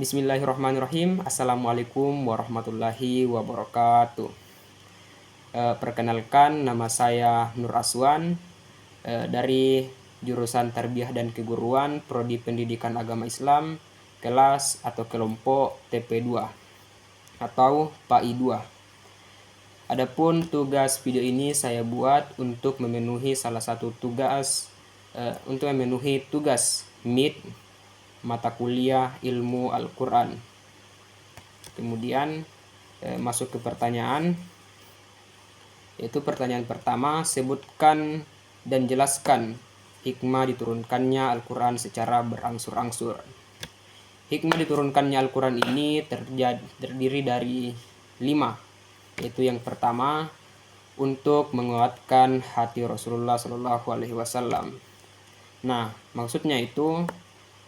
Bismillahirrahmanirrahim. Assalamualaikum warahmatullahi wabarakatuh. Perkenalkan, nama saya Nur Aswan dari jurusan Tarbiyah dan Keguruan, Prodi Pendidikan Agama Islam, kelas atau kelompok TP2 atau PAI 2. Adapun tugas video ini saya buat untuk memenuhi salah satu tugas MIT mata kuliah ilmu Al-Quran. Kemudian masuk ke pertanyaan, yaitu pertanyaan pertama, sebutkan dan jelaskan hikmah diturunkannya Al-Quran secara berangsur-angsur. Hikmah diturunkannya Al-Quran ini terdiri dari 5, yaitu yang pertama, untuk menguatkan hati Rasulullah SAW. Nah, maksudnya itu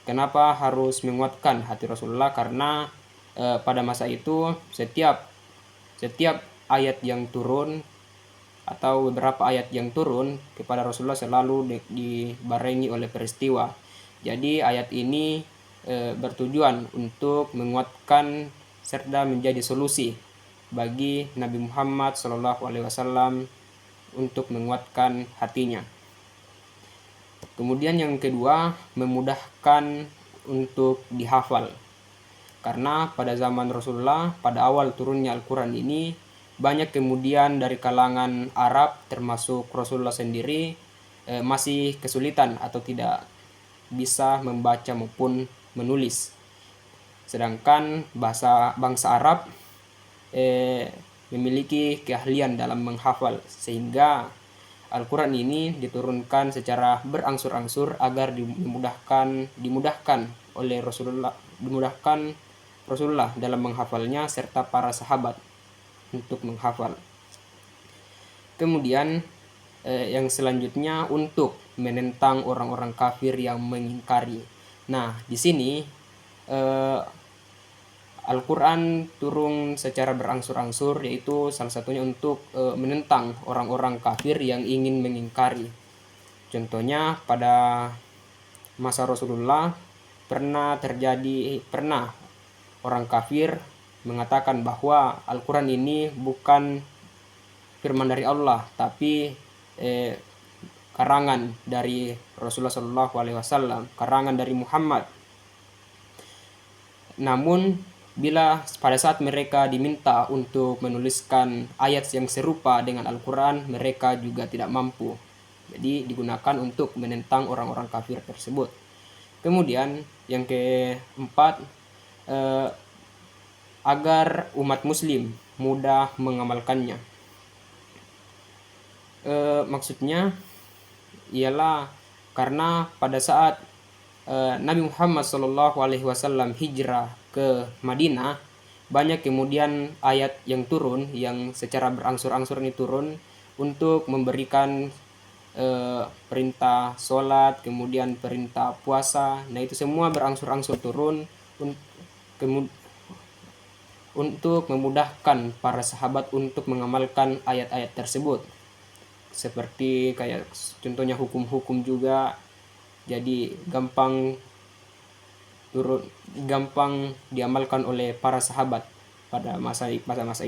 kenapa harus menguatkan hati Rasulullah? Karena pada masa itu setiap ayat yang turun atau beberapa ayat yang turun kepada Rasulullah selalu dibarengi oleh peristiwa. Jadi ayat ini bertujuan untuk menguatkan serta menjadi solusi bagi Nabi Muhammad SAW untuk menguatkan hatinya. Kemudian yang kedua, memudahkan untuk dihafal. Karena pada zaman Rasulullah, pada awal turunnya Al-Quran ini, banyak kemudian dari kalangan Arab termasuk Rasulullah sendiri masih kesulitan atau tidak bisa membaca maupun menulis. Sedangkan bangsa Arab memiliki keahlian dalam menghafal, sehingga Al-Quran ini diturunkan secara berangsur-angsur agar dimudahkan oleh Rasulullah dalam menghafalnya serta para sahabat untuk menghafal. Kemudian yang selanjutnya, untuk menentang orang-orang kafir yang mengingkari. Nah, di sini Al-Quran turun secara berangsur-angsur, yaitu salah satunya untuk menentang orang-orang kafir yang ingin mengingkari. Contohnya pada masa Rasulullah pernah orang kafir mengatakan bahwa Al-Quran ini bukan firman dari Allah, tapi karangan dari Rasulullah SAW, karangan dari Muhammad. Namun pada saat mereka diminta untuk menuliskan ayat yang serupa dengan Al-Quran, mereka juga tidak mampu. Jadi digunakan untuk menentang orang-orang kafir tersebut. Kemudian yang keempat, agar umat muslim mudah mengamalkannya. Maksudnya ialah karena pada saat Nabi Muhammad SAW hijrah ke Madinah, banyak kemudian ayat yang turun, yang secara berangsur-angsur ini turun untuk memberikan perintah sholat, kemudian perintah puasa. Nah, itu semua berangsur-angsur turun untuk memudahkan para sahabat untuk mengamalkan ayat-ayat tersebut. Seperti kayak contohnya hukum-hukum juga, jadi gampang diamalkan oleh para sahabat pada masa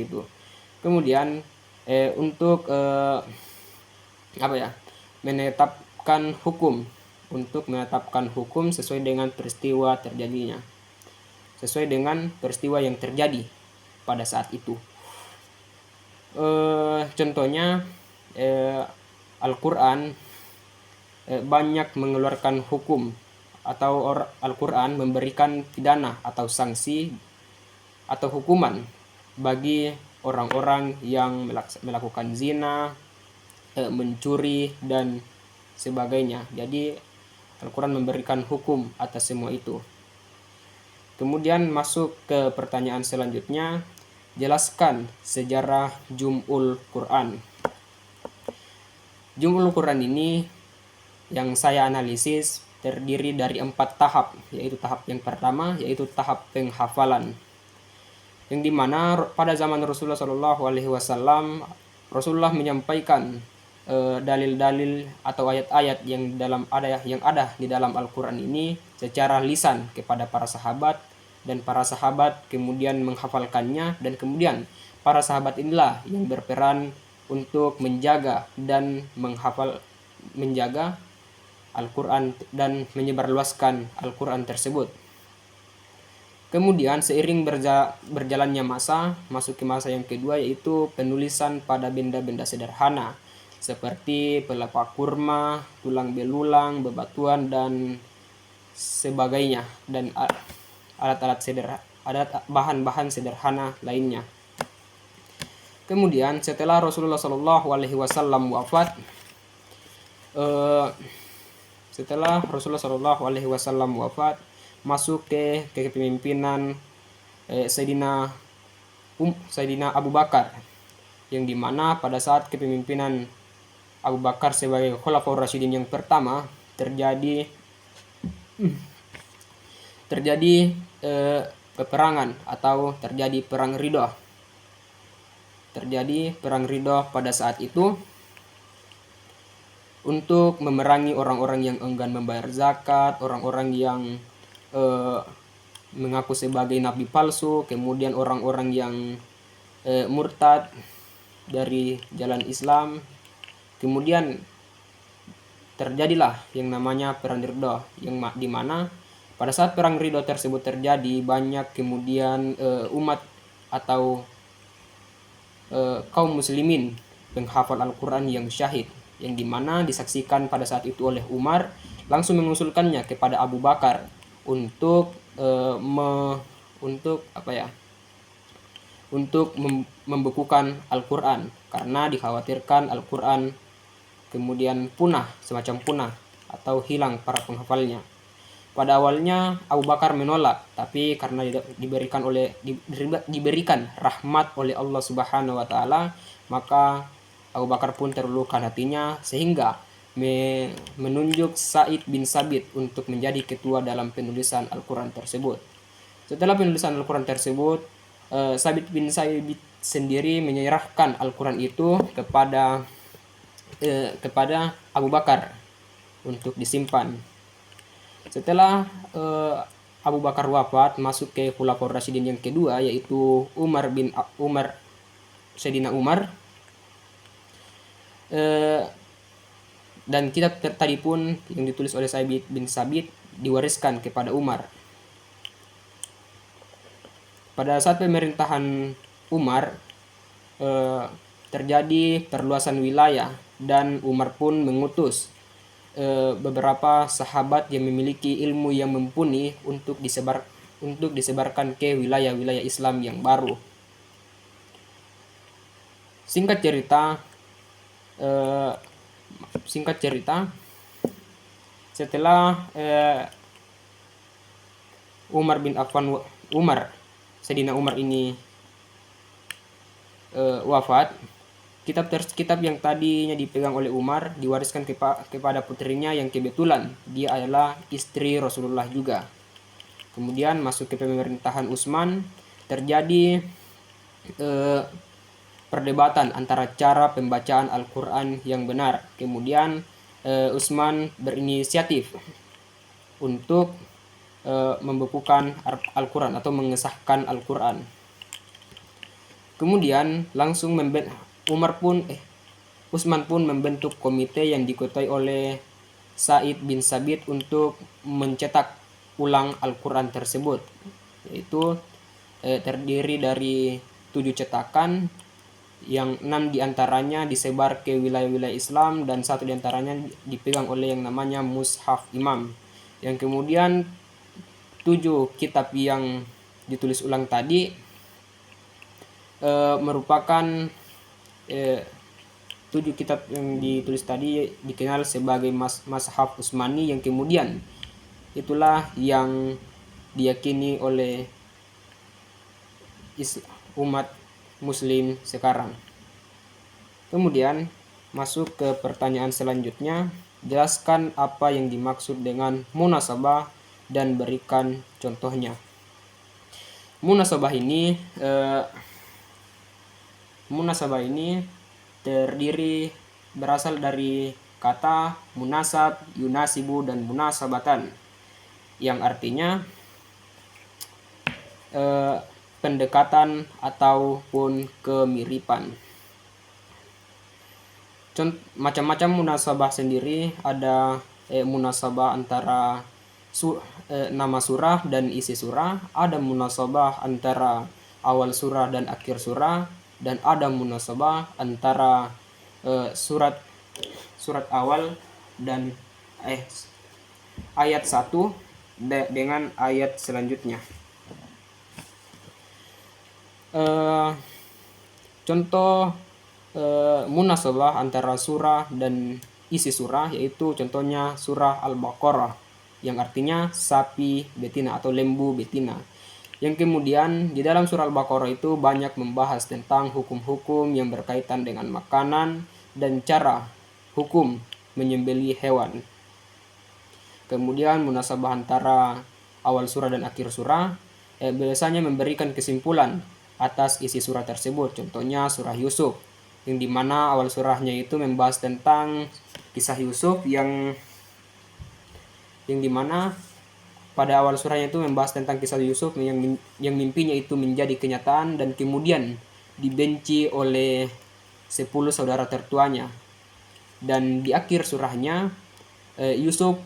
itu. Kemudian untuk menetapkan hukum sesuai dengan peristiwa terjadinya, sesuai dengan peristiwa yang terjadi pada saat itu. Contohnya Al-Quran banyak mengeluarkan hukum, atau Al-Quran memberikan pidana atau sanksi atau hukuman bagi orang-orang yang melakukan zina, mencuri, dan sebagainya. Jadi Al-Quran memberikan hukum atas semua itu. Kemudian masuk ke pertanyaan selanjutnya, jelaskan sejarah Jum'ul Quran. Jum'ul Quran ini yang saya analisis terdiri dari 4 tahap, yaitu tahap yang pertama yaitu tahap penghafalan, yang dimana pada zaman Rasulullah SAW, Rasulullah menyampaikan dalil-dalil atau ayat-ayat yang ada di dalam Al-Quran ini secara lisan kepada para sahabat, dan para sahabat kemudian menghafalkannya, dan kemudian para sahabat inilah yang berperan untuk menjaga dan menjaga Al-Quran dan menyebarluaskan Al-Quran tersebut. Kemudian seiring berjalannya masa, masuk ke masa yang kedua, yaitu penulisan pada benda-benda sederhana seperti pelepah kurma, tulang belulang, bebatuan, dan sebagainya, dan bahan-bahan sederhana lainnya. Kemudian setelah Rasulullah SAW wafat, masuk ke kepemimpinan Sayyidina Abu Bakar, yang dimana pada saat kepemimpinan Abu Bakar sebagai Khulafaur Rasyidin yang pertama terjadi peperangan atau terjadi perang Ridha. Pada saat itu untuk memerangi orang-orang yang enggan membayar zakat, orang-orang yang mengaku sebagai nabi palsu, kemudian orang-orang yang murtad dari jalan Islam. Kemudian terjadilah yang namanya perang Ridha, yang dimana pada saat perang Ridha tersebut terjadi, banyak kemudian umat atau kaum muslimin penghafal Al-Quran yang syahid, yang dimana disaksikan pada saat itu oleh Umar, langsung mengusulkannya kepada Abu Bakar untuk membekukan Al-Quran, karena dikhawatirkan Al-Quran kemudian semacam punah atau hilang para penghafalnya. Pada awalnya Abu Bakar menolak, tapi karena diberikan rahmat oleh Allah Subhanahu wa taala, maka Abu Bakar pun terluluhkan hatinya sehingga menunjuk Sa'id bin Sabit untuk menjadi ketua dalam penulisan Al-Quran tersebut. Setelah penulisan Al-Quran tersebut, Sabit bin Sabit sendiri menyerahkan Al-Quran itu kepada Abu Bakar untuk disimpan. Setelah Abu Bakar wafat, masuk ke Khulafaur Rasyidin yang kedua, yaitu Sayyidina Umar. Dan kitab tadi pun yang ditulis oleh Sabit bin Sabit diwariskan kepada Umar. Pada saat pemerintahan Umar terjadi perluasan wilayah, dan Umar pun mengutus beberapa sahabat yang memiliki ilmu yang mumpuni untuk disebarkan ke wilayah-wilayah Islam yang baru. Singkat cerita, setelah Sayyidina Umar ini wafat, kitab yang tadinya dipegang oleh Umar diwariskan kepada putrinya, yang kebetulan dia adalah istri Rasulullah juga. Kemudian masuk ke pemerintahan Utsman, terjadi perdebatan antara cara pembacaan Al-Quran yang benar. Kemudian Utsman berinisiatif untuk membekukan Al-Quran atau mengesahkan Al-Quran. Kemudian langsung Utsman pun membentuk komite yang diketuai oleh Sa'id bin Sabit untuk mencetak ulang Al-Quran tersebut, yaitu terdiri dari 7 cetakan, yang 6 diantaranya disebar ke wilayah-wilayah Islam, dan 1 diantaranya dipegang oleh yang namanya Mushaf Imam, yang kemudian 7 kitab yang ditulis ulang tadi merupakan 7 kitab yang ditulis tadi dikenal sebagai Mashaf Utsmani, yang kemudian itulah yang diyakini oleh umat muslim sekarang. Kemudian masuk ke pertanyaan selanjutnya, jelaskan apa yang dimaksud dengan munasabah dan berikan contohnya. Munasabah ini berasal dari kata munasab, yunasibu, dan munasabatan, yang artinya pendekatan ataupun kemiripan. Macam-macam munasabah sendiri, ada munasabah antara nama surah dan isi surah, ada munasabah antara awal surah dan akhir surah, dan ada munasabah antara surat awal dan ayat 1 dengan ayat selanjutnya. Contoh munasabah antara surah dan isi surah yaitu contohnya surah Al-Baqarah, yang artinya sapi betina atau lembu betina. Yang kemudian di dalam surah Al-Baqarah itu banyak membahas tentang hukum-hukum yang berkaitan dengan makanan dan cara hukum menyembelih hewan. Kemudian munasabah antara awal surah dan akhir surah biasanya memberikan kesimpulan atas isi surah tersebut. Contohnya surah Yusuf, yang dimana awal surahnya itu membahas tentang kisah Yusuf yang dimana pada awal surahnya itu membahas tentang kisah Yusuf yang mimpinya itu menjadi kenyataan dan kemudian dibenci oleh 10 saudara tertuanya. Dan di akhir surahnya Yusuf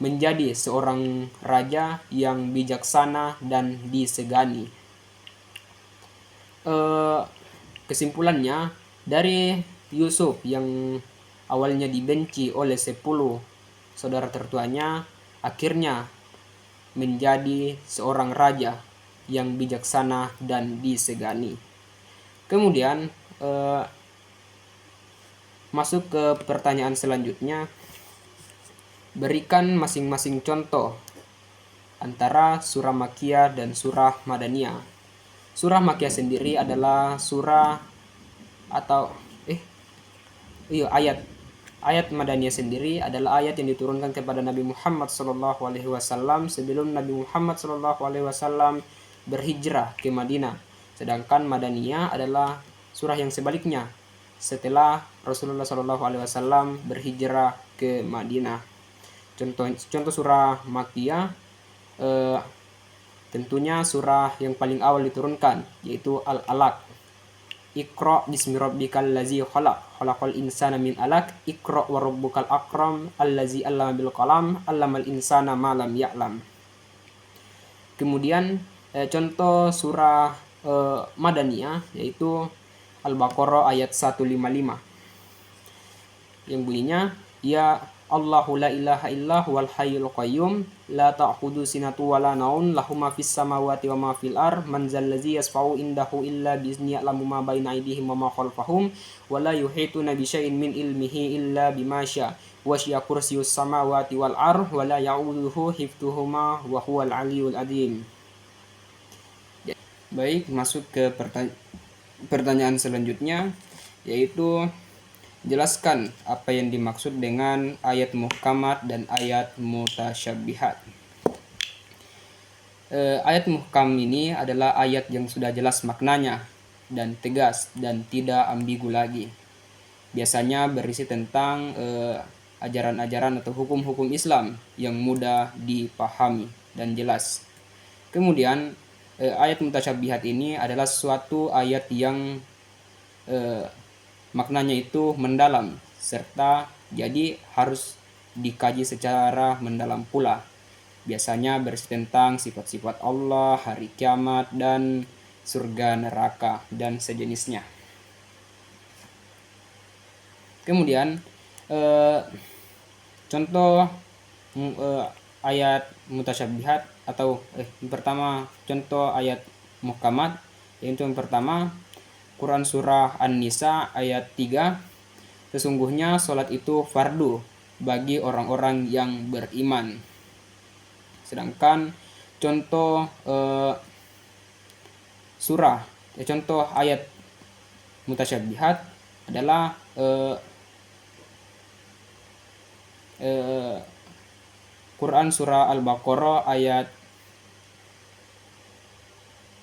menjadi seorang raja yang bijaksana dan disegani. Kesimpulannya, dari Yusuf yang awalnya dibenci oleh 10 saudara tertuanya, akhirnya menjadi seorang raja yang bijaksana dan disegani. Kemudian masuk ke pertanyaan selanjutnya, berikan masing-masing contoh antara surah Makkiyah dan surah Madaniyah. Surah Makkiyah sendiri adalah surah atau ayat Madaniyah sendiri adalah ayat yang diturunkan kepada Nabi Muhammad SAW sebelum Nabi Muhammad SAW berhijrah ke Madinah. Sedangkan Madaniyah adalah surah yang sebaliknya setelah Rasulullah SAW berhijrah ke Madinah. Contoh surah Makkiyah tentunya surah yang paling awal diturunkan yaitu Al-Alaq. Iqra bismi rabbikal ladzi khalaq, khalaqal insana min alaq, iqra wa rabbukal akram, allazi 'allama bil qalam, 'allamal insana ma lam ya'lam. Kemudian contoh surah Madaniyah yaitu Al-Baqarah ayat 155 yang bunyinya, ya Allahu la ilaha illa huwal hayyul qayyum la ta'khudhu sinatu wa la naum lahu ma fis samawati wa ma fil ar man zal ladzi yasfa'u indahu illa bi izni ya'lamu ma baina aydihim wa ma khalfahum wa la yuhituna bi syai'in min ilmihi illa bima syaa wa sya kursiyyus samawati wal ar wa la ya'uduhu hifdhuhuma wa huwal aliyyul azim. Baik, masuk ke pertanyaan selanjutnya, yaitu jelaskan apa yang dimaksud dengan ayat muhkamat dan ayat mutasyabbihat. Ayat muhkam ini adalah ayat yang sudah jelas maknanya dan tegas dan tidak ambigu lagi. Biasanya berisi tentang ajaran-ajaran atau hukum-hukum Islam yang mudah dipahami dan jelas. Kemudian ayat mutasyabbihat ini adalah suatu ayat yang maknanya itu mendalam serta jadi harus dikaji secara mendalam pula. Biasanya berisi tentang sifat-sifat Allah, hari kiamat, dan surga neraka dan sejenisnya. Kemudian contoh ayat mutasyabbihat atau pertama contoh ayat muhkamat, yaitu yang pertama Quran surah An-Nisa ayat 3, sesungguhnya sholat itu fardu bagi orang-orang yang beriman. Sedangkan contoh contoh ayat mutasyabbihat adalah Quran surah Al-Baqarah ayat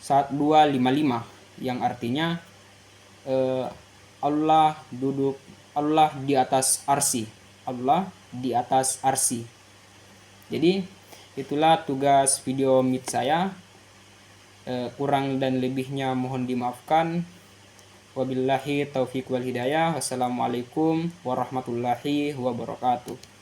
255 yang artinya Allah di atas arsy. Allah di atas arsy. Jadi itulah tugas video Meet saya. Kurang dan lebihnya mohon dimaafkan. Wabillahi taufiq wal hidayah. Wassalamualaikum warahmatullahi wabarakatuh.